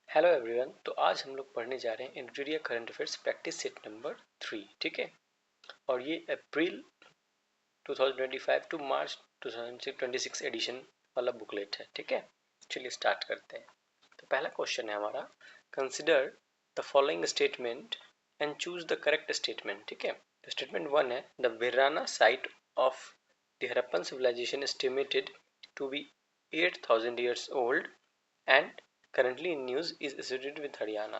Hello everyone. तो आज हम लोग पढ़ने जा रहे हैं interior current affairs practice set number 3। ठीक है, और ये अप्रैल 2025 टू मार्च 2026 एडिशन वाला बुकलेट है। ठीक है, चलिए स्टार्ट करते हैं। तो पहला क्वेश्चन है हमारा, consider the following statement and choose the correct statement. ठीक है, तो स्टेटमेंट 1 है, the Bhirrana site of the Harappan civilisation estimated to be 8000 years old and currently in news is associated with Haryana.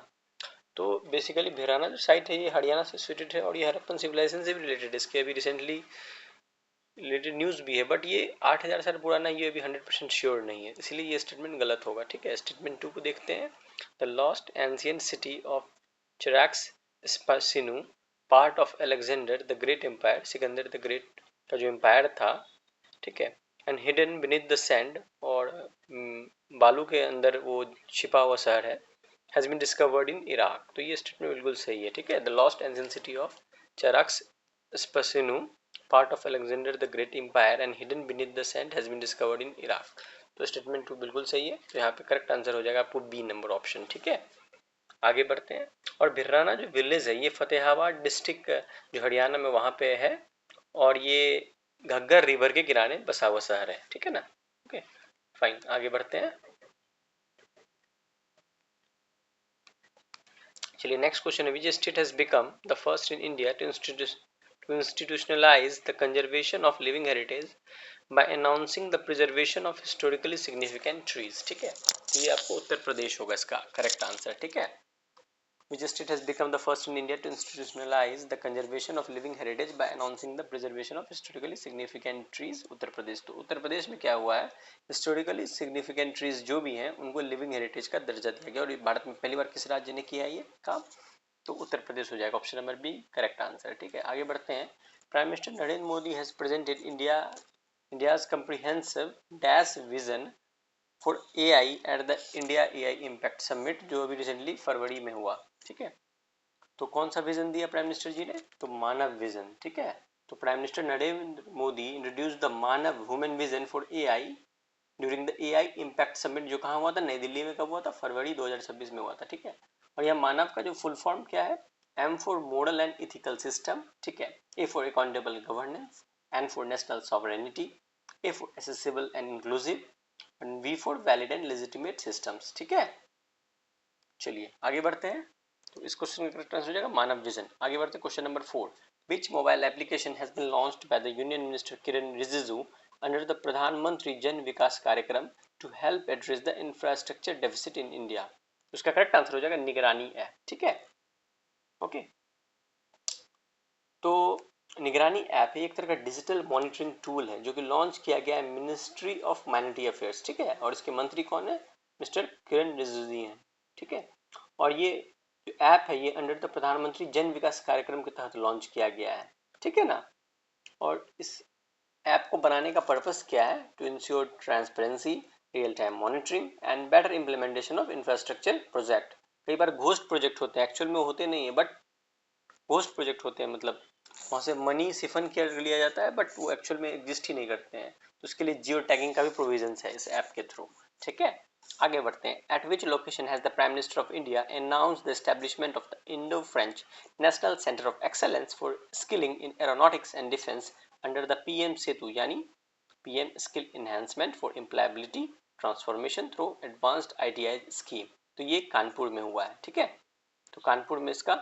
तो बेसिकली भिराना जो साइट है ये हरियाणा से एसोसिएटेड है और ये हड़प्पन सिविलाइजेशन से भी रिलेटेड है। इसके अभी रिसेंटली रिलेटेड न्यूज भी है, बट ये 8000 साल पुराना, ये अभी 100% श्योर नहीं है, इसलिए ये स्टेटमेंट गलत होगा। ठीक है, स्टेटमेंट 2 को देखते हैं। The lost ancient city of Charax Spasinou, part of Alexander the Great empire, Sikandar the Great का जो एम्पायर था, ठीक है, and hidden beneath the sand, और बालू के अंदर वो छिपा हुआ शहर है, has been discovered in Iraq. तो ये स्टेटमेंट बिल्कुल सही है। ठीक है, the lost ancient city of Charax Spasinou, part of Alexander the Great empire and hidden beneath the sand has been discovered in Iraq. तो स्टेटमेंट 2 बिल्कुल सही है, तो यहाँ पे करेक्ट आंसर हो जाएगा आपको बी नंबर ऑप्शन। ठीक है, आगे बढ़ते हैं। और भिर्राना जो विलेज है ये फतेहाबाद डिस्ट्रिक्ट जो हरियाणा में वहाँ पे है, और ये घग्गर रिवर के किनारे बसा हुआ शहर है। ठीक है ना, ओके फाइन, आगे बढ़ते हैं। चलिए नेक्स्ट क्वेश्चन है, which state has become the first in India to institutionalize the conservation of living heritage by announcing the preservation of historically significant trees। ठीक है, तो ये आपको उत्तर प्रदेश होगा इसका करेक्ट आंसर। ठीक है, which state has become the first in India to institutionalize the conservation of living heritage by announcing the preservation of historically significant trees? Uttar Pradesh. तो उत्तर प्रदेश में क्या हुआ है, historically significant trees जो भी हैं उनको लिविंग हेरिटेज का दर्जा दिया गया, और ये भारत में पहली बार किस राज्य ने किया है ये काम, तो उत्तर प्रदेश हो जाएगा option number B correct answer. ठीक है, आगे बढ़ते हैं। Prime minister Narendra Modi has presented India's comprehensive dash vision for AI at the India AI impact summit, जो अभी रिसेंटली फरवरी में हुआ। ठीक है, तो कौन सा विजन दिया प्राइम मिनिस्टर जी ने, तो मानव विजन। ठीक है, तो prime minister Narendra Modi introduce the Manav human vision for AI during the AI impact summit, जो कहाँ हुआ था, नई दिल्ली में। कब हुआ था, फरवरी 2026 में हुआ था। ठीक है, और यह मानव का जो फुल फॉर्म क्या है, M for model and ethical system, ठीक है, A for accountable governance, N for national sovereignty, A for accessible and inclusive, and V for valid and legitimate systems. ठीक है, चलिए आगे बढ़ते हैं। तो इस क्वेश्चन का करेक्ट आंसर हो जाएगा मानव विजन। आगे बढ़ते हैं question number 4, which mobile application has been launched by the union minister Kiren Rijiju under the Pradhan Mantri Jan Vikas Karyakram to help address the infrastructure deficit in India. उसका करेक्ट आंसर हो जाएगा निगरानी ऐप। ठीक है, ओके, तो निगरानी ऐप एक तरह का डिजिटल मॉनिटरिंग टूल है जो कि लॉन्च किया गया है मिनिस्ट्री ऑफ माइनॉरिटी अफेयर्स। ठीक है, और इसके मंत्री कौन है, मिस्टर किरण रिजिजू हैं। ठीक है, और ये जो ऐप है ये अंडर द प्रधानमंत्री जन विकास कार्यक्रम के तहत लॉन्च किया गया है। ठीक है ना, और इस ऐप को बनाने का पर्पस क्या है, to ensure transparency, real time monitoring and better implementation of infrastructure project. कई बार घोस्ट प्रोजेक्ट होते हैं, एक्चुअल में होते नहीं है, बट घोस्ट प्रोजेक्ट होते हैं, मतलब वहाँ से मनी सिफन कर लिया जाता है बट वो एक्चुअल में एग्जिस्ट ही नहीं करते हैं। तो उसके लिए जियो टैगिंग का भी प्रोविजन है इस ऐप के थ्रू। ठीक है, आगे बढ़ते हैं। At which location has the prime minister of India announce the establishment of the Indo French national centre of excellence for skilling in aeronautics and defence under the PM SETU, यानी PM skill enhancement for employability transformation through advanced ITI scheme. तो ये कानपुर में हुआ है। ठीक है, तो कानपुर में इसका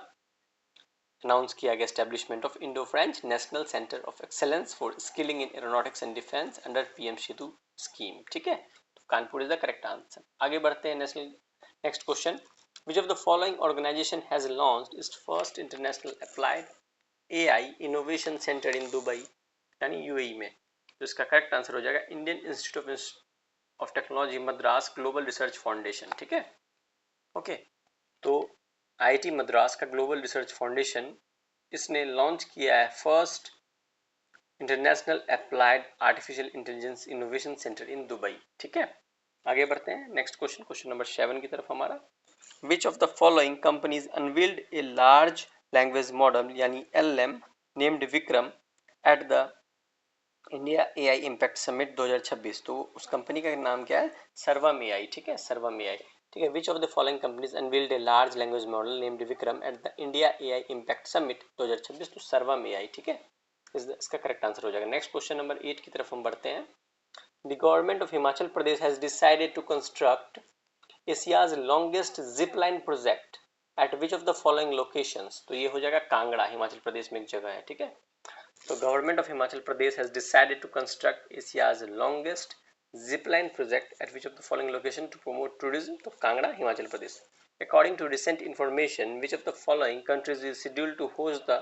अनाउंस किया गया establishment of Indo French national centre of excellence for skilling in aeronautics and defence under PM Setu scheme. ठीक है, तो Kanpur is the correct answer. आगे बढ़ते हैं next question, which of the following organisation has launched its first international applied AI innovation centre in Dubai, यानी UAE में। तो इसका करेक्ट आंसर हो जाएगा Indian institute of technology Madras global research foundation. ठीक है, ओके, तो आईआईटी मद्रास का ग्लोबल रिसर्च फाउंडेशन इसने लॉन्च किया है first international applied artificial intelligence innovation centre in Dubai. ठीक है, आगे बढ़ते हैं नेक्स्ट क्वेश्चन, क्वेश्चन नंबर 7 की तरफ हमारा, which of the following companies unveiled a large language model यानी LM named Vikram at the India AI impact Summit 2026, तो उस कंपनी का नाम क्या है, सर्वम एआई, ठीक है, सर्वम एआई, ठीक है। Which of the following companies unveiled a large language model named Vikram at the India AI impact Summit 2026, तो सर्वम एआई, ठीक है, इसका करेक्ट आंसर हो जाएगा। नेक्स्ट क्वेश्चन नंबर 8 की तरफ हम बढ़ते हैं। The government of Himachal Pradesh has decided to construct Asia's longest zip line project at which of the following locations, तो ये हो जाएगा कांगड़ा, हिमाचल प्रदेश में एक जगह है, ठीक है। So government of Himachal Pradesh has decided to construct Asia's longest zipline project at which of the following location to promote tourism? तो Kangra, Himachal Pradesh. According to recent information, which of the following countries is scheduled to host the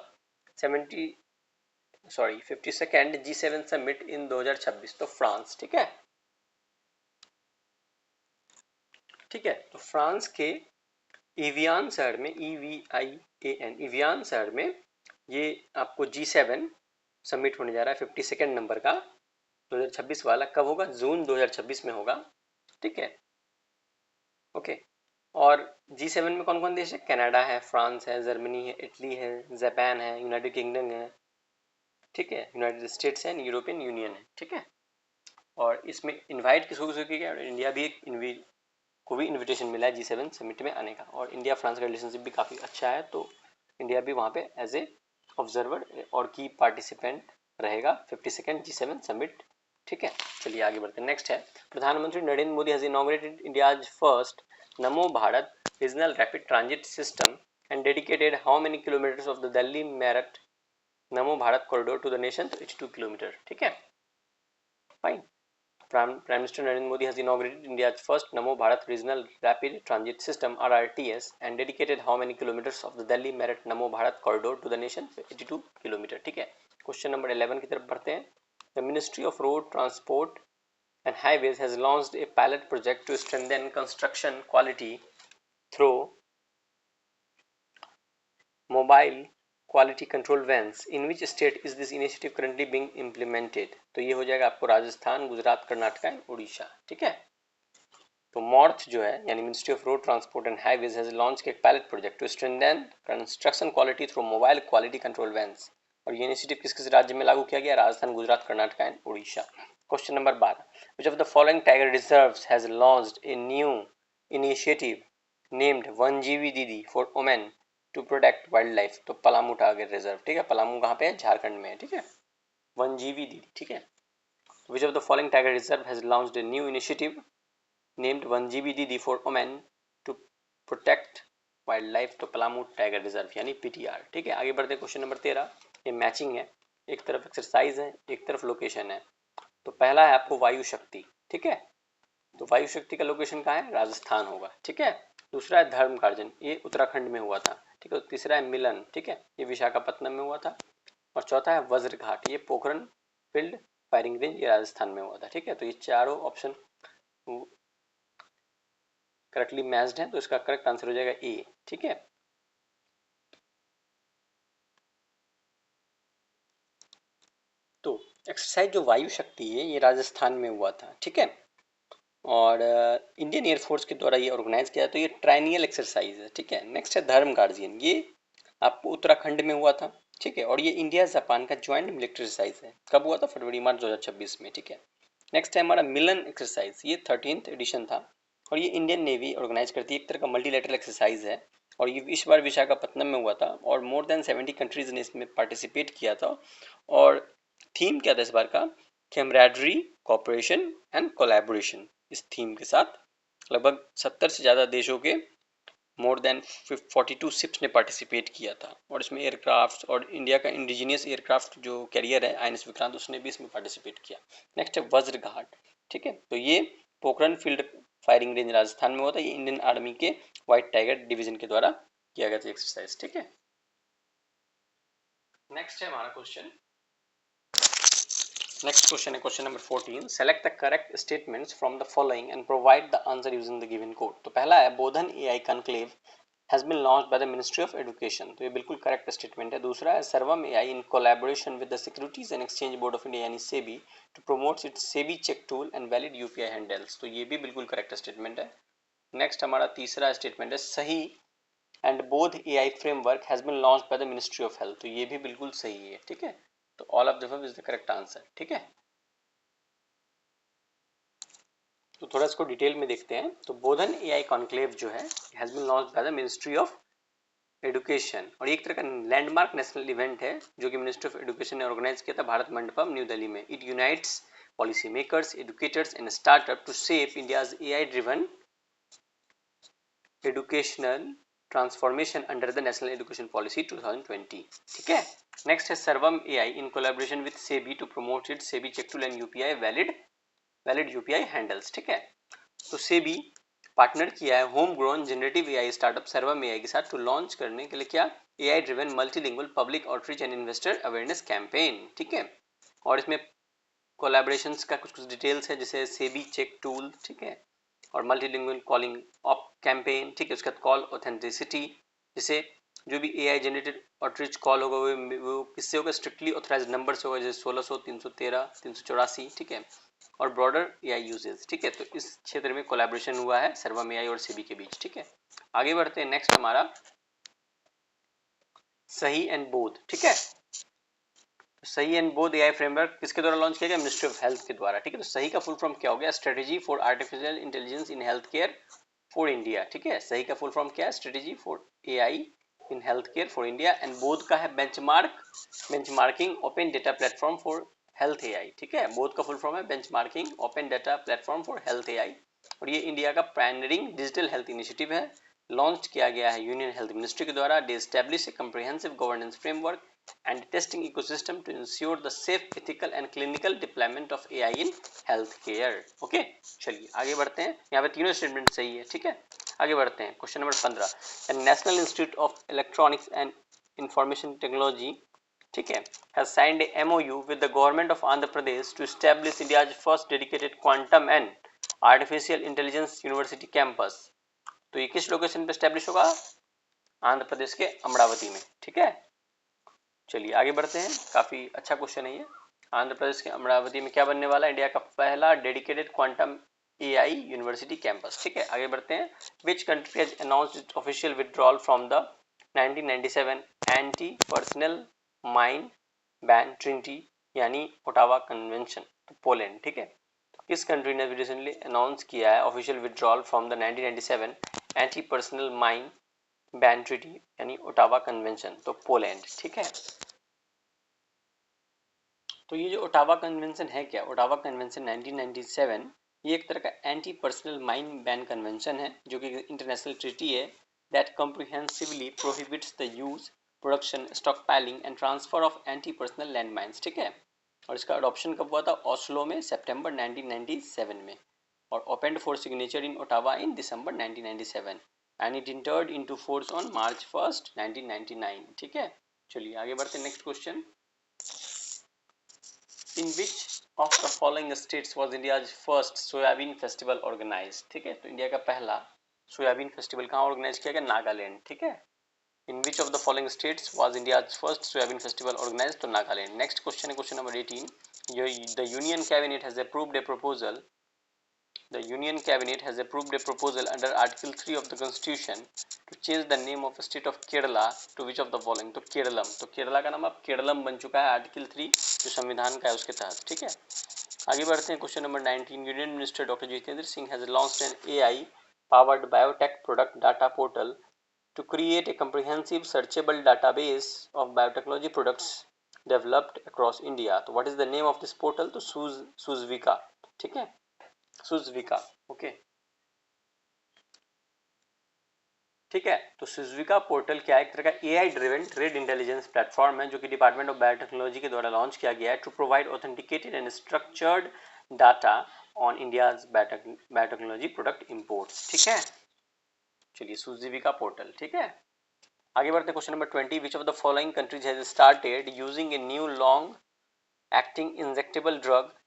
52nd G7 summit in 2026? तो France, ठीक है, ठीक है। तो France के Evian शहर में, EVIAN, इवियान शहर में ये आपको G7 सबमिट होने जा रहा है 52nd नंबर का, 2026 वाला। कब होगा, जून 2026 में होगा, ठीक है, ओके। और G7 में कौन कौन देश है, कनाडा है, फ्रांस है, जर्मनी है, इटली है, जापान है, यूनाइटेड किंगडम है, ठीक है, यूनाइटेड स्टेट्स है, यूरोपियन यूनियन है, ठीक है। और इसमें इनवाइट किसको किसको किया गया, इंडिया भी को भी इन्विटेशन मिला है G7 समिट में आने का। और इंडिया फ्रांस का रिलेशनशिप भी काफ़ी अच्छा है, तो इंडिया भी वहाँ पे एज ए ऑब्जर्वर और की पार्टिसिपेंट रहेगा 52nd G7 समिट, ठीक है। चलिए आगे बढ़ते हैं। नेक्स्ट है, प्रधानमंत्री Narendra Modi has inaugurated India's first Namo Bharat regional rapid transit system and dedicated how many kilometres of the Delhi Meerut Namo Bharat corridor to the nation, तो 82 किलोमीटर, ठीक है, fine. Prime Minister Narendra Modi has inaugurated India's first Namo Bharat Regional Rapid Transit System (RRTS) and dedicated how many kilometers of the Delhi Meerut Namo Bharat corridor to the nation? 82 kilometre, ठीक है। Question number 11 की तरफ बढ़ते हैं। The Ministry of Road Transport and Highways has launched a pilot project to strengthen construction quality through mobile quality control vans. In which state is this initiative currently being implemented? तो ये हो जाएगा आपको Rajasthan, Gujarat, Karnataka and Orissa, ठीक है। तो MoRTH जो है यानी ministry of road transport and highways has launch एक pilot project to strengthen construction quality through mobile quality control vans. और ये इनिशिएटिव किस किस राज्य में लागू किया गया, Rajasthan, Gujarat, Karnataka and Orissa. Question number 12, which of the following tiger reserves has launched a new initiative named Van Jeevi Didi for women to protect wildlife? तो पलामू टाइगर रिजर्व, ठीक है, पलामू कहाँ पे है, झारखंड में है, ठीक है, वन जीवी दीदी, ठीक है। Which of the following tiger reserve has launched a new initiative named Van Jeevi Didi for women to protect wildlife? तो पलामू टाइगर रिजर्व यानी PTR, ठीक है। आगे बढ़ते हैं, क्वेश्चन नंबर 13, ये मैचिंग है, एक तरफ एक्सरसाइज है, एक तरफ लोकेशन है। तो पहला है आपको वायु शक्ति, ठीक है, तो वायु शक्ति का लोकेशन कहाँ है, राजस्थान होगा, ठीक है। दूसरा है धर्म कार्जन, ये उत्तराखंड में हुआ था, ठीक है। तीसरा है मिलन, ठीक है, ये विशाखापट्टनम में हुआ था। और चौथा है वज्र घाट, ये पोखरन फील्ड फायरिंग रेंज, ये राजस्थान में हुआ था, ठीक है। तो ये चारों ऑप्शन करेक्टली मैच्ड है, तो इसका करेक्ट आंसर हो जाएगा ए, ठीक है। तो एक्सरसाइज जो वायु शक्ति है ये राजस्थान में हुआ था, ठीक है। और इंडियन एयरफोर्स के द्वारा ये ऑर्गेनाइज किया, तो ये ट्राइनियल एक्सरसाइज है, ठीक है। नेक्स्ट है धर्म गार्जियन, ये आपको उत्तराखंड में हुआ था, ठीक है। और ये इंडिया जापान का ज्वाइंट मिलिट्री एक्सरसाइज है, कब हुआ था, फरवरी मार्च 2026 में, ठीक है। नेक्स्ट है हमारा मिलन एक्सरसाइज, ये 13th एडिशन था और ये इंडियन नेवी ऑर्गेनाइज करती है, एक तरह का मल्टीलेटरल एक्सरसाइज है। और ये इस बार विशाखापट्टनम में हुआ था और मोर देन 70 कंट्रीज ने इसमें पार्टिसिपेट किया था। और थीम क्या था इस बार का, कैमराडरी, कोऑपरेशन एंड कोलैबोरेशन। इस थीम के साथ लगभग 70 से ज़्यादा देशों के मोर देन 42 शिप्स ने पार्टिसिपेट किया था। और इसमें एयरक्राफ्ट और इंडिया का इंडिजीनियस एयरक्राफ्ट जो कैरियर है INS विक्रांत, उसने भी इसमें पार्टिसिपेट किया। नेक्स्ट है वज्र घाट, ठीक है, तो ये Pokhran field firing range Rajasthan में हुआ था, ये इंडियन आर्मी के व्हाइट टाइगर डिवीजन के द्वारा किया गया था एक्सरसाइज, ठीक है। नेक्स्ट है हमारा क्वेश्चन, नेक्स्ट क्वेश्चन है question number 14, select the correct statements from the following and provide the answer using the given code. तो पहला है बोधन AI conclave has been launched by the Ministry of Education, तो ये बिल्कुल correct statement है। दूसरा है सर्वम AI in collaboration with the Securities and Exchange Board of India यानी SEBI to promote its SEBI check tool and valid UPI handles, तो ये भी बिल्कुल करेक्ट स्टेटमेंट है। नेक्स्ट हमारा तीसरा स्टेटमेंट है सही एंड बोध AI framework has been launched by the Ministry of Health, तो ये भी बिल्कुल सही है, ठीक है। तो all of the above is the correct answer, ठीक है। तो थोड़ा इसको डिटेल में देखते हैं। तो बोधन एआई कॉन्क्लेव जो है has been launched by the ministry of education, और एक तरह का लैंडमार्क नेशनल इवेंट है जो कि मिनिस्ट्री ऑफ एडुकेशन ने ऑर्गेनाइज किया था भारत मंडपम न्यू दिल्ली में। It unites policy makers, educators and startup to shape India's AI driven educational transformation under the national education policy 2020। ठीक है। नेक्स्ट है Sarvam AI in collaboration with SEBI to promote it SEBI check tool and UPI valid UPI handles. ठीक है। तो SEBI partner किया है home grown generative AI startup सर्वम AI के साथ टू लॉन्च करने के लिए क्या, AI driven multilingual public outreach and investor awareness campaign. ठीक है। और इसमें कोलैबोरेशंस का कुछ डिटेल्स है, जैसे सेबी चेक टूल, ठीक है, और मल्टीलिंगुअल कॉलिंग ऑफ कैंपेन। ठीक है। उसके बाद कॉल ऑथेंटिसिटी, जैसे जो भी एआई जनरेटेड आउटरीच कॉल होगा वो किससे होगा, स्ट्रिक्टली ऑथराइज्ड नंबर से होगा, जैसे 1600, 313, 384। ठीक है। और ब्रॉडर एआई यूजेस। ठीक है। तो इस क्षेत्र में कोलैबोरेशन हुआ है सर्वम एआई और सेबी के बीच। ठीक है। आगे बढ़ते हैं। नेक्स्ट हमारा सही एंड बोध। ठीक है। सही एंड बोध एआई फ्रेमवर्क किसके द्वारा लॉन्च किया गया, मिनिस्ट्री ऑफ हेल्थ के द्वारा। ठीक है। तो सही का फुल फॉर्म क्या हो गया, strategy for artificial intelligence in health care for India. ठीक है। सही का फुल फॉर्म क्या है, strategy for AI in health care for India. And बोध का है benchmarking open data platform for health AI. ठीक है। बोध का फुल फॉर्म है benchmarking open data platform for health AI, और ये इंडिया का प्राइमरिंग डिजिटल हेल्थ इनिशिएटिव है। लॉन्च किया गया है यूनियन हेल्थ मिनिस्ट्री के द्वारा। They establish a comprehensive governance framework and testing ecosystem to ensure the safe, ethical and clinical deployment of AI in healthcare. Okay, चलिए आगे बढ़ते हैं। यहाँ पे तीनों स्टेटमेंट सही है। ठीक है। आगे बढ़ते हैं। Question number 15, national institute of electronics and information technology, ठीक है, has signed a MOU with the government of Andhra Pradesh to establish India's first dedicated quantum and artificial intelligence university campus। तो ये किस लोकेशन पे establish होगा, आंध्र प्रदेश के अमरावती में। ठीक है। चलिए आगे बढ़ते हैं। काफी अच्छा क्वेश्चन है ये। आंध्र प्रदेश के अमरावती में क्या बनने वाला है, इंडिया का पहला dedicated quantum AI university campus. ठीक है। आगे बढ़ते हैं। विच country has announced it's official withdrawal from the 1997 anti personal mine ban treaty यानी ओटावा कन्वेंशन, तो पोलैंड। ठीक है। तो किस कंट्री ने रिसेंटली अनाउंस किया है official withdrawal from the 1997 anti personal mine ban treaty यानी ओटावा कन्वेंशन, तो पोलैंड। ठीक है। तो ये जो ओटावा कन्वेंशन है क्या, ओटावा कन्वेंशन 1997 ये एक तरह का anti personal mine ban convention है, जो कि इंटरनेशनल ट्रीटी है that comprehensively prohibits the use, production, stock piling and transfer of anti personal land mines. ठीक है। और इसका अडॉप्शन कब हुआ था, ओस्लो में सितंबर 1997 में, और opened for signature in Ottawa in December 1997 and it entered into force on March 1st 1999। ठीक है। चलिए आगे बढ़ते हैं। Next question, in which of the following states was India's first soybean festival organise. ठीक है। तो इंडिया का पहला सोयाबीन फेस्टिवल कहाँ ऑर्गेनाइज किया गया, नागालैंड। ठीक है। In which of the following states was India's first soybean festival organise, तो नागालैंड। नेक्स्ट क्वेश्चन है question number 18, the union cabinet has approved a proposal The Union Cabinet has approved a proposal under Article 3 of the Constitution to change the name of the state of Kerala to which of the following, तो केरलम, तो केरला का नाम अब केरलम बन चुका है article 3 जो संविधान का है उसके तहत। ठीक है। आगे बढ़ते हैं। Question number 19, union minister doctor Jitendra Singh has launched N AI powered biotech product data portal to create a comprehensive searchable database of biotechnology products developed across India। तो what is the name of this portal, तो Suzvika। ठीक है। सुजविका। Okay. ठीक है। तो सुजविका portal क्या है, एक तरह का AI driven trade intelligence platform है जो कि डिपार्टमेंट ऑफ बायोटेक्नोलॉजी के द्वारा लॉन्च किया गया है to provide authenticated and structured data on India's biotechnology product imports. ठीक है। चलिए सुजविका पोर्टल। ठीक है। आगे बढ़ते हैं। Question number 20, which of the following countries has started using a new long acting injectable drug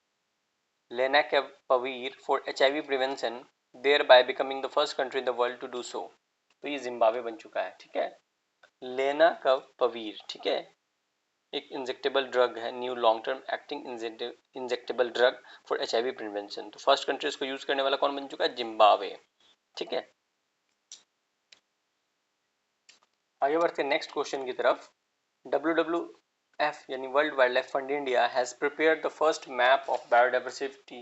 lenacapavir for HIV prevention, thereby becoming the first country in the world to do so। तो ये Zimbabwe बन चुका है। ठीक है। लेनाकपवीर, ठीक है, एक इंजेक्टेबल ड्रग है, new long term acting injectable drug for HIV prevention. तो फर्स्ट कंट्री इसको यूज करने वाला कौन बन चुका है, जिम्बाब्वे। ठीक है। आगे बढ़ते हैं नेक्स्ट क्वेश्चन की तरफ। WWF यानी world wild life fund India has prepared the first map of biodiversity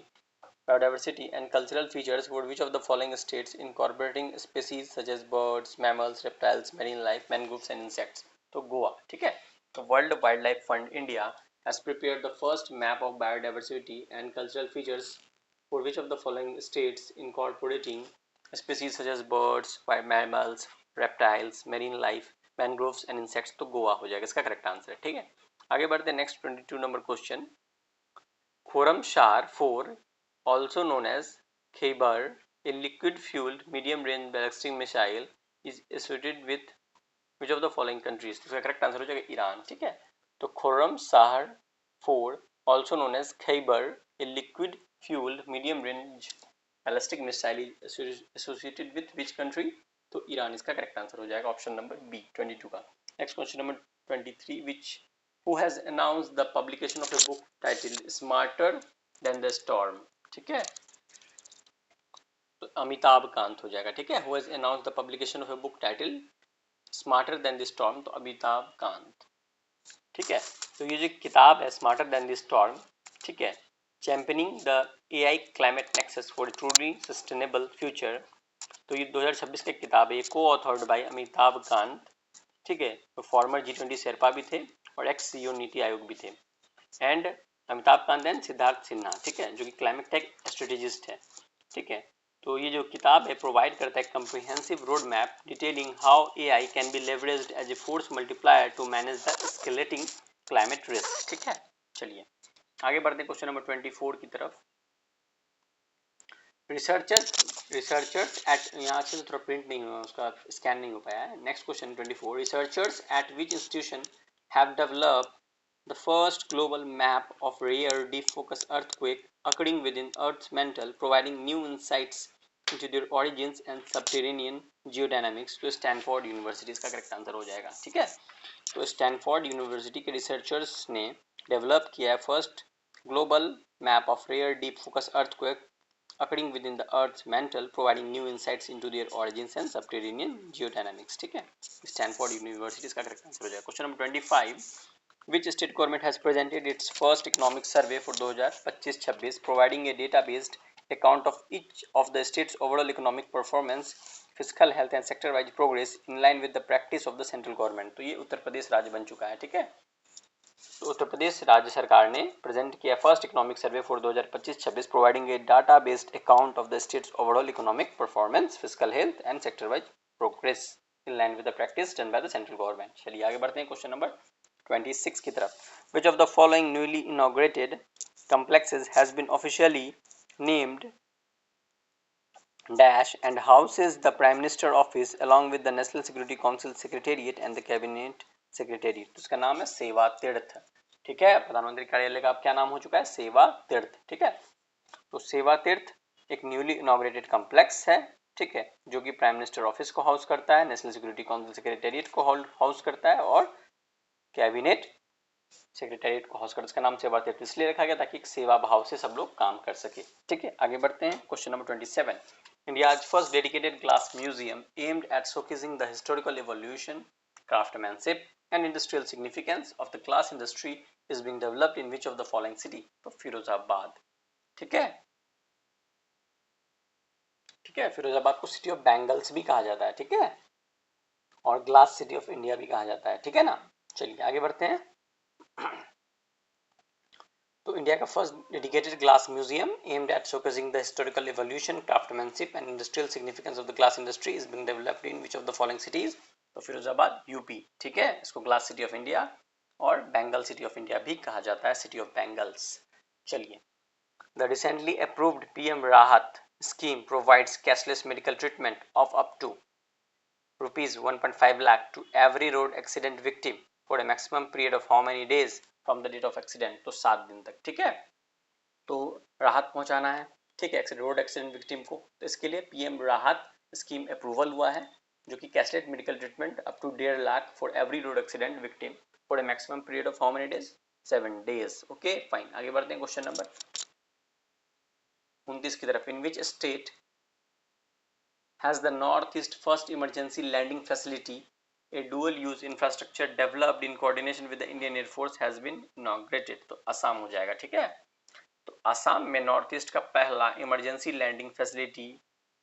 biodiversity and cultural features for which of the following states incorporating species such as birds, mammals, reptiles, marine life, mangroves and insects? तो गोवा, ठीक है। तो world wild life fund India has prepared the first map of biodiversity and cultural features for which of the following states incorporating species such as birds, mammals, reptiles, marine life, mangroves and insects? तो गोवा हो जाएगा इसका correct answer, ठीक है। आगे बढ़ते हैं next 22 number question. Khorramshahr 4, also known as Khaybar, a liquid-fueled medium-range ballistic missile, is associated with which of the following countries? तो इसका करेक्ट आंसर हो जाएगा ईरान, ठीक है। तो खुर्रमशाह 4, also known as Khaybar, a liquid-fueled medium-range ballistic missile is associated with which country? तो Iran इसका correct answer हो जाएगा ऑप्शन नंबर बी 22 का। Next question number 23, which who has announced the publication of a book titled Smarter Than the Storm? ठीक है, तो अमिताभ कांत हो जाएगा, ठीक है। Who has announced the publication of a book titled Smarter Than the Storm? तो अमिताभ कांत, ठीक है। तो ये जो किताब है Smarter Than the Storm, ठीक है, championing the AI climate nexus for truly sustainable future, तो ये 2026 की किताब है, को ऑथर्ड बाय अमिताभ कांत, ठीक है। तो फॉर्मर G20 शेरपा भी थे और एक्स सीईओ नीति आयोग भी थे। एंड अमिताभ कांत एंड सिद्धार्थ सिन्हा, ठीक है, जो कि क्लाइमेट टेक स्ट्रेटेजिस्ट है, ठीक है। तो ये जो किताब है प्रोवाइड करता है comprehensive road map detailing how AI can be leveraged as a force multiplier to manage the escalating climate risk, ठीक है। चलिए आगे बढ़ते हैं क्वेश्चन नंबर 24 की तरफ। रिसर्चर्स एट, यहाँ अच्छे से थोड़ा प्रिंट नहीं हुआ, उसका स्कैन नहीं हो पाया है। Next question 24, researchers eight which institution have developed the first global map of rare deep focus earthquake occurring within Earth's mantle, providing new insights into their origins and subterranean geodynamics? तो Stanford University इसका correct answer हो जाएगा, ठीक है। तो Stanford University के researchers ने develop किया है first global map of rare deep focus earthquake occurring within the Earth's mantle, providing new insights into their origins and subterranean geodynamics, ठीक है। स्टैनफोर्ड यूनिवर्सिटी इसका करेक्ट आंसर हो जाएगा। Question number 25, which state government has presented its first economic survey for 2025-26, providing a data-based account of each of the state's overall economic performance, fiscal health and sector-wise progress in line with the practice of the central government? तो ये उत्तर प्रदेश राज्य बन चुका है, ठीक है। तो उत्तर प्रदेश राज्य सरकार ने प्रेजेंट किया first economic survey for 2025-26, providing A data based account of the states overall economic performance, fiscal health and sector wise progress in line with the practice done by the central government. चलिए आगे बढ़ते हैं question number 26 की तरफ। विच of the following newly inaugurated complexes has been officially named dash and houses the Prime Minister office along with the National Security Council Secretariat and the Cabinet Secretariat? तो उसका नाम है सेवा तीर्थ, ठीक है। प्रधानमंत्री कार्यालय का अब क्या नाम हो चुका है? सेवा तीर्थ, ठीक है। तो सेवा तीर्थ एक न्यूली इनॉग्रेटेड कॉम्प्लेक्स है, ठीक है, जो कि प्राइम मिनिस्टर ऑफिस को हाउस करता है, नेशनल सिक्योरिटी काउंसिल सेक्रेटेरिएट को हाउस करता है और कैबिनेट सेक्रेटेरिएट को हाउस करता है। इसका नाम सेवा तीर्थ इसलिए रखा गया ताकि एक सेवा भाव से सब लोग काम कर सके, ठीक है। आगे बढ़ते हैं question number 27, India's first dedicated glass museum aimed at showcasing the historical evolution, craftsmanship and industrial significance of the glass industry is being developed in which of the following city? तो फिरोजाबाद, ठीक है, ठीक है। फिरोजाबाद को सिटी ऑफ बैंगल्स भी कहा जाता है, ठीक है, और ग्लास सिटी ऑफ इंडिया भी कहा जाता है, ठीक है ना। चलिए आगे बढ़ते हैं। तो इंडिया का first dedicated glass museum aimed at showcasing the historical evolution, craftsmanship and industrial significance of the glass industry is being developed in which of the following cities? तो फिरोजाबाद यूपी, ठीक है, इसको ग्लास सिटी ऑफ इंडिया और bangle city of India भी कहा जाता है, city of bangles. चलिए, the recently approved PM Rahat scheme provides cashless medical treatment of up to ₹1.5 lakh to every road accident victim for a maximum period of how many days from the date of accident? तो 7 दिन तक, ठीक है। तो राहत पहुंचाना है, ठीक है, रोड एक्सीडेंट विक्टिम को, तो इसके लिए पीएम राहत स्कीम अप्रूवल हुआ है, जो कि cashless medical treatment up to 1.5 lakh for every road accident victim for a maximum period of how many days? 7 days, okay fine. आगे बढ़ते हैं क्वेश्चन नंबर 29 की तरफ। In which state has the North East first emergency landing facility, a dual use infrastructure developed in coordination with the Indian Air Force has been inaugurated? तो असम हो जाएगा, ठीक है। तो असम में नॉर्थ ईस्ट का पहला इमरजेंसी लैंडिंग फैसिलिटी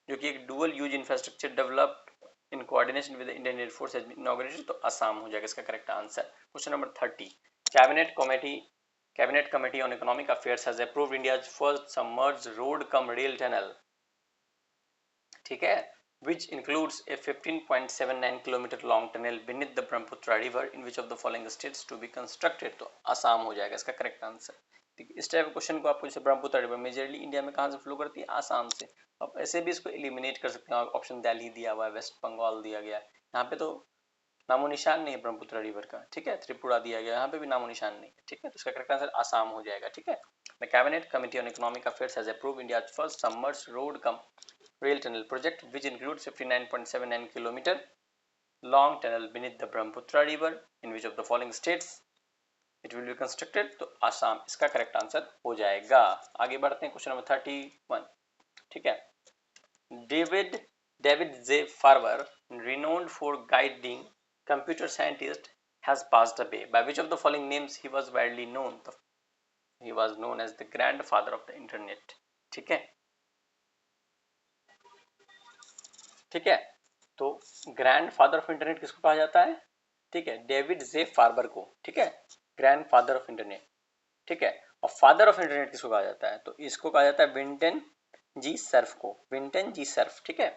जो कि एक dual use infrastructure developed in coordination with Indian air force has been inaugurated, तो असम हो जाएगा इसका correct answer. Question number 30, cabinet committee on economic affairs has approved India's first submerged road cum rail tunnel, ठीक है, which includes a 15.79 kilometer long tunnel beneath the Brahmaputra river in which of the following states to be constructed, तो आसाम हो जाएगा इसका correct answer. ठीक, इस type के question को आपको जैसे ब्रह्मपुत्र रिवर मेजरली इंडिया में कहाँ से फ्लो करती है, आसाम से। आप ऐसे भी इसको एलिमिनेट कर सकते हैं, ऑप्शन दिल्ली दिया हुआ है, वेस्ट बंगाल दिया गया है, यहाँ पे तो नामो निशान नहीं है ब्रह्मपुत्र रिवर का, ठीक है, त्रिपुरा दिया गया, यहाँ पे भी नामो निशान नहीं है, ठीक है, तो इसका करेक्ट आंसर आसाम हो जाएगा, ठीक है। The cabinet committee on economic affairs has approved India's first submerged road come rail tunnel project which includes 59.79 kilometer long tunnel beneath the Brahmaputra river in which of the following states it will be constructed, तो आसाम इसका correct answer हो जाएगा। आगे बढ़ते हैं question number 31, ठीक है। David J फार्वर renowned for guiding computer scientist has passed away, by which of the following names he was widely known, he was known as the grandfather of the internet, ठीक है, ठीक है, तो grand father of internet किसको कहा जाता है, ठीक है, डेविड जे फार्बर को, ठीक है, ग्रैंड फादर ऑफ इंटरनेट, ठीक है, और फादर ऑफ इंटरनेट किसको कहा जाता है, तो इसको कहा जाता है विंटन जी सर्फ को, विंटन जी सर्फ, ठीक है,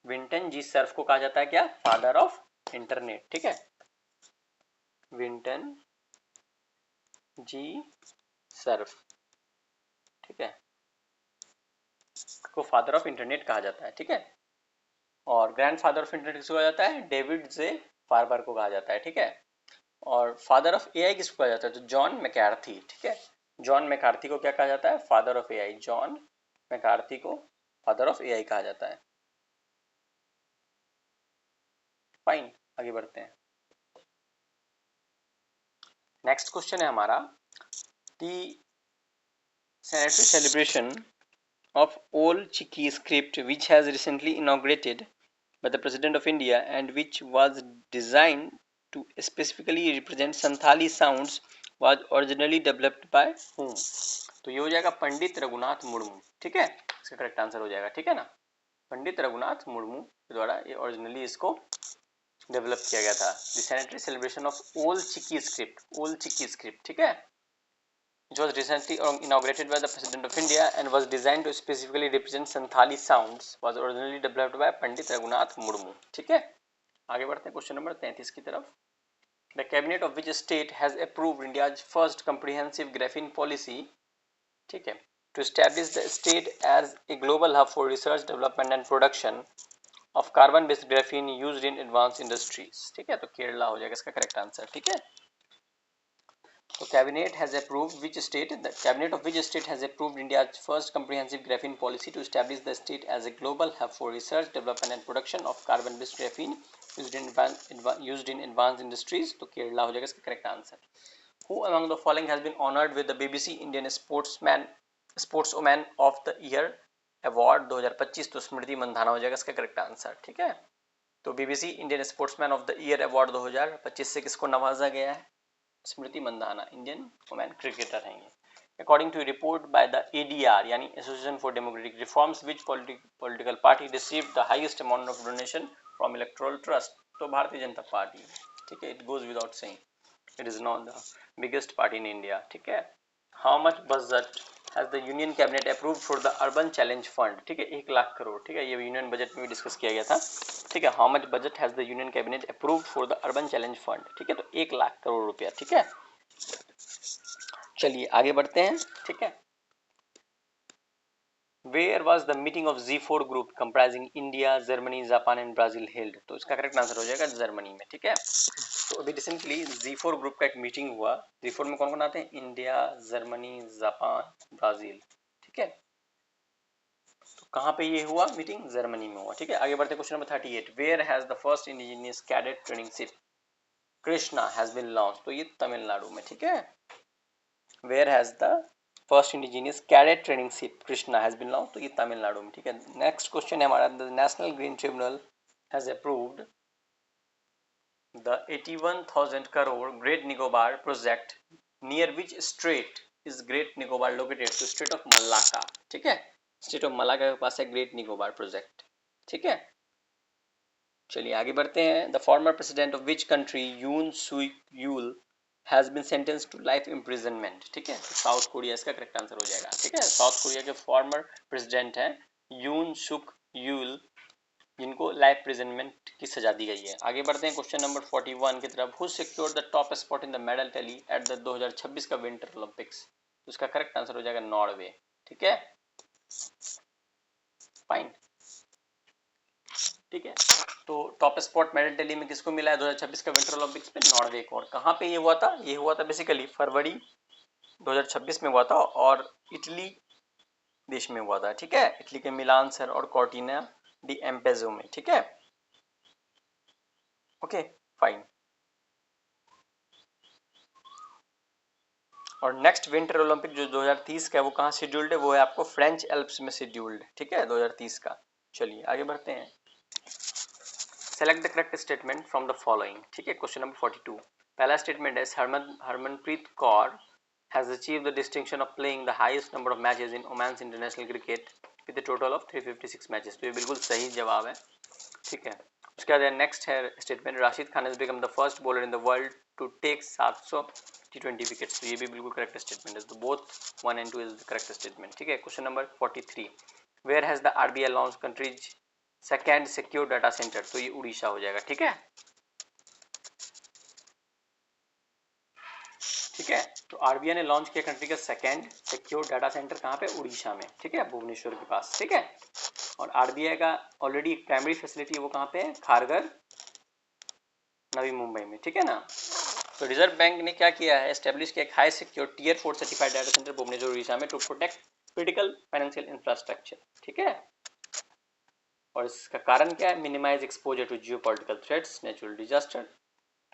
विंटन जी सर्फ को कहा जाता है क्या, फादर ऑफ इंटरनेट, ठीक है, विंटन जी सर्फ, ठीक है, को फादर ऑफ इंटरनेट कहा जाता है, ठीक है, और ग्रैंडफादर ऑफ इंटरनेट किसको कहा जाता है, डेविड जे फार्बर को कहा जाता है, ठीक है, और फादर ऑफ एआई किसको कहा जाता है, तो जॉन मैकार्थी, ठीक है, जॉन मैकार्थी को क्या कहा जाता है, father of AI, John McCarthy को फादर ऑफ एआई कहा जाता है। फाइन, आगे बढ़ते हैं। नेक्स्ट क्वेश्चन है हमारा, the centenary celebration of Old Chiki script which has recently inaugurated by the President of India and which was designed to specifically represent Santhali sounds was originally developed by whom, तो ये हो जाएगा पंडित रघुनाथ मुर्मू, ठीक है, इसका correct answer हो जाएगा, ठीक है ना, पंडित रघुनाथ मुर्मू के द्वारा ये ओरिजिनली इसको डेवलप किया गया था। The centenary celebration of Ol Chiki script, Ol Chiki script, ठीक है, which was recently inaugurated by the President of India and was designed to specifically represent Santhali sounds, was originally developed by Pandit Raghunath Murmu, ठीक है। आगे बढ़ते हैं क्वेश्चन नंबर 33 की तरफ। The cabinet of which state has approved India's first comprehensive graphene policy, ठीक है, to establish the state as a global hub for research, development and production of carbon based graphene used in advanced industries, ठीक है, तो केरला हो जाएगा इसका correct answer, ठीक है। So cabinet has approved which state, the cabinet of which state has approved India's first comprehensive graphene policy to establish the state as a global hub for research, development and production of carbon-based graphene used in advanced industries, तो केरला हो जाएगा इसका correct answer. Who among the following has been honored with the BBC Indian Sportswoman of the Year Award 2025, तो स्मृति मंधाना हो जाएगा इसका correct answer, ठीक है। तो BBC Indian Sportsman of the Year Award 2025 से किसको नवाजा गया है, Smriti Mandhana, Indian women cricketer हैं ये। According to report by the ADR यानी Association for Democratic Reforms which political party received the highest amount of donation from electoral trust, तो Bharatiya Janata Party, ठीक है, it goes without saying, it is not the biggest party in India, ठीक है। How much budget has the union cabinet approved for the urban challenge fund, ठीक है, 1 लाख करोड़, ठीक है, ये यूनियन बजट में भी डिस्कस किया गया था, ठीक है। How much budget has the union cabinet approved for the urban challenge fund, ठीक है, तो 1 लाख करोड़ रुपया, ठीक है। चलिए आगे बढ़ते हैं, ठीक है। Where was the meeting of Z4 group comprising India, Germany, Japan and Brazil held, तो इसका करेक्ट आंसर हो जाएगा जर्मनी में, ठीक है। तो अभी रिसेंटली Z4 ग्रुप का एक मीटिंग हुआ, Z4 में कौन कौन आते हैं, इंडिया, जर्मनी, जापान, ब्राजील, ठीक है, तो कहाँ पे ये हुआ मीटिंग, जर्मनी में हुआ, ठीक है। आगे बढ़ते question number 38, where has the first indigenous cadet training ship Krishna has been launch, तो ये तमिलनाडु में, ठीक है। Where has the first indigenous cadet training ship Krishna has been launch, तो ये तमिलनाडु में, ठीक है। नेक्स्ट क्वेश्चन है हमारा, the national green tribunal has approved the 81,000 crore Great Nicobar project near which strait is great Nicobar located? तो स्टेट ऑफ मलाक्का, ठीक है, स्टेट ऑफ मलाक्का के पास है ग्रेट निकोबार प्रोजेक्ट, ठीक है। चलिए आगे बढ़ते हैं। The former president of which country Yoon Suk Yeol has been sentence to life imprisonment, ठीक है, तो साउथ कोरिया इसका करेक्ट आंसर हो जाएगा, ठीक है। साउथ कोरिया के फॉर्मर प्रेसिडेंट हैं यून सुक यूल, जिनको लाइफ इम्प्रिजनमेंट की सजा दी गई है। आगे बढ़ते हैं क्वेश्चन नंबर 41 की तरफ। Who secured the top spot in the medal tally at the 2026 का विंटर ओलंपिक्स? तो इसका करेक्ट आंसर हो जाएगा नॉर्वे, ठीक है, फाइन, ठीक है। तो टॉप स्पॉट मेडल टैली में किसको मिला है 2026 का विंटर ओलंपिक्स पे? नॉर्वे को। और कहाँ पे ये हुआ था? ये हुआ था बेसिकली फरवरी 2026 में हुआ था और इटली देश में हुआ था, ठीक है, इटली के मिलान शहर और कॉर्टिना डी एम्पेजो में, ठीक है, ओके फाइन। और नेक्स्ट विंटर ओलंपिक जो 2030 का है वो कहाँ शेड्यूल्ड है? वो है आपको फ्रेंच एल्प्स में शेड्यूल्ड, ठीक है, 2030 का। चलिए आगे बढ़ते हैं। Select the correct statement from the following, ठीक है, क्वेश्चन नंबर 42। पहला स्टेटमेंट है Harmanpreet Kaur has achieved the distinction of playing the highest number of matches in women's international cricket with a total of 356 matches। तो ये बिल्कुल सही जवाब है, ठीक है। उसके बाद नेक्स्ट है statement Rashid Khan has become the first bowler in the world to take 700 T20 wickets. तो ये भी बिल्कुल करेक्ट स्टेटमेंट है, तो both 1 and 2 is the correct statement, ठीक है। Question number 43। Where has the RBI launch country's second secure data centre? तो ये उड़ीसा हो जाएगा, ठीक है, ठीक है। तो आरबीआई ने लॉन्च किया कंट्री का सेकेंड सिक्योर डाटा सेंटर कहाँ पे? उड़ीसा में, ठीक है, भुवनेश्वर के पास, ठीक है। और आरबीआई का ऑलरेडी एक प्राइमरी फैसिलिटी है वो कहाँ पे है? खारघर नवी मुंबई में, ठीक है ना। तो रिजर्व बैंक ने क्या किया है? एस्टेब्लिश किया एक high secure tier 4 certified data centre Bhubaneswar Orissa में to protect critical financial infrastructure, ठीक है। और इसका कारण क्या है? Minimise exposure to geopolitical threats, natural disaster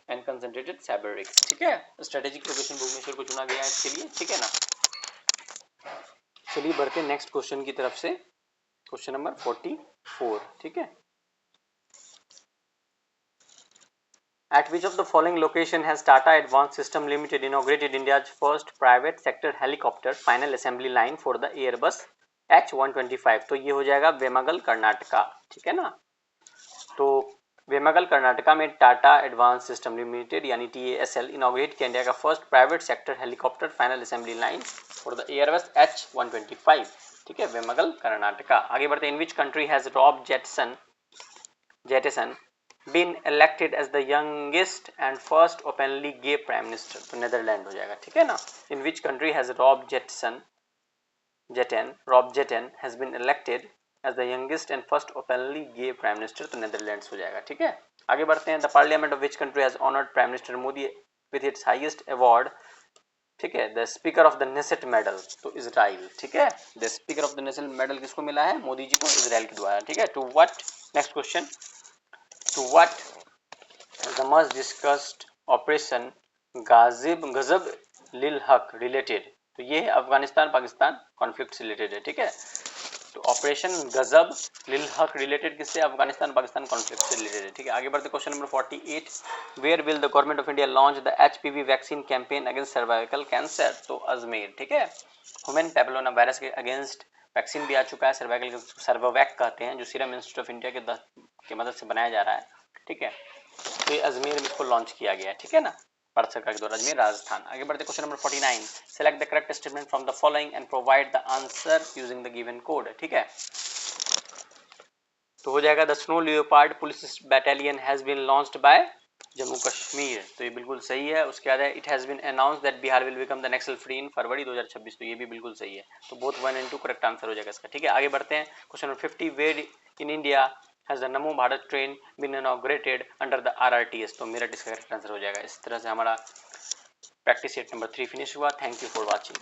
and concentrated cyber risk, ठीक है। स्ट्रेटेजिक लोकेशन भुवनेश्वर को चुना गया है इसके लिए, ठीक है ना। चलिए बढ़ते हैं नेक्स्ट क्वेश्चन की तरफ से, क्वेश्चन नंबर 44, ठीक है। At which of the following location has Tata Advanced System Limited inaugurated India's first private sector helicopter final assembly line for the Airbus H125? तो ये हो जाएगा वेमगल कर्नाटका, ठीक है ना। तो वेमगल कर्नाटका में टाटा एडवांस सिस्टम लिमिटेड यानी TASL इनॉग्रेट किया इंडिया का first private sector helicopter final assembly line for the Airbus H125, ठीक है, वेमगल कर्नाटका। आगे बढ़ते हैं। In which country has Rob Jetten been elected as the youngest and first openly gay prime minister? तो Netherland हो जाएगा, ठीक है ना। In which country has Rob Jetten has been elected as the youngest and first openly gay prime minister? तो Netherlands हो जाएगा, ठीक है। आगे बढ़ते हैं। The parliament of which country has honored Prime Minister Modi with its highest award, ठीक है, the speaker of the Knesset medal? तो इजराइल, ठीक है, the speaker of the Knesset medal किसको मिला है? मोदी जी को, इजराइल के द्वारा, ठीक है। To what, next question, to what the much discussed operation गजब लिल हक रिलेटेड? तो ये अफगानिस्तान पाकिस्तान कॉन्फ्लिक्ट से रिलेटेड है, ठीक है। तो ऑपरेशन गजब लिल हक रिलेटेड किससे? अफगानिस्तान पाकिस्तान कॉन्फ्लिक्ट से रिलेटेड है, ठीक है। आगे बढ़ते question number 48। Where will the government of India launch the HPV vaccine campaign against cervical cancer? तो अजमेर, ठीक है। ह्यूमन पैपिलोमा वायरस के अगेंस्ट वैक्सीन भी आ चुका है, सर्वाइकल सर्वोवैक कहते हैं, जो सीरम इंस्टीट्यूट ऑफ इंडिया के मदद से बनाया जा रहा है, ठीक है। तो ये अजमेर में इसको लॉन्च किया गया है, ठीक है ना, भारत सरकार के द्वारा, अजमेर राजस्थान। आगे बढ़ते question number 49। Select the correct statement from the following and provide the answer using the given code, ठीक है। तो हो जाएगा the snow leopard police battalion has been launched by Jammu Kashmir. तो ये बिल्कुल सही है। उसके बाद it has been announced that Bihar will become the Naxal free in February 2026। तो ये भी बिल्कुल सही है। तो बोथ 1 and 2 करेक्ट आंसर हो जाएगा इसका, ठीक है। आगे बढ़ते हैं question number 50। Where in India has the Namo Bharat train been inaugurated under the RRTS? तो मेरठ इसका करेक्ट आंसर हो जाएगा। इस तरह से हमारा प्रैक्टिस सेट नंबर 3 फिनिश हुआ। Thank you for watching.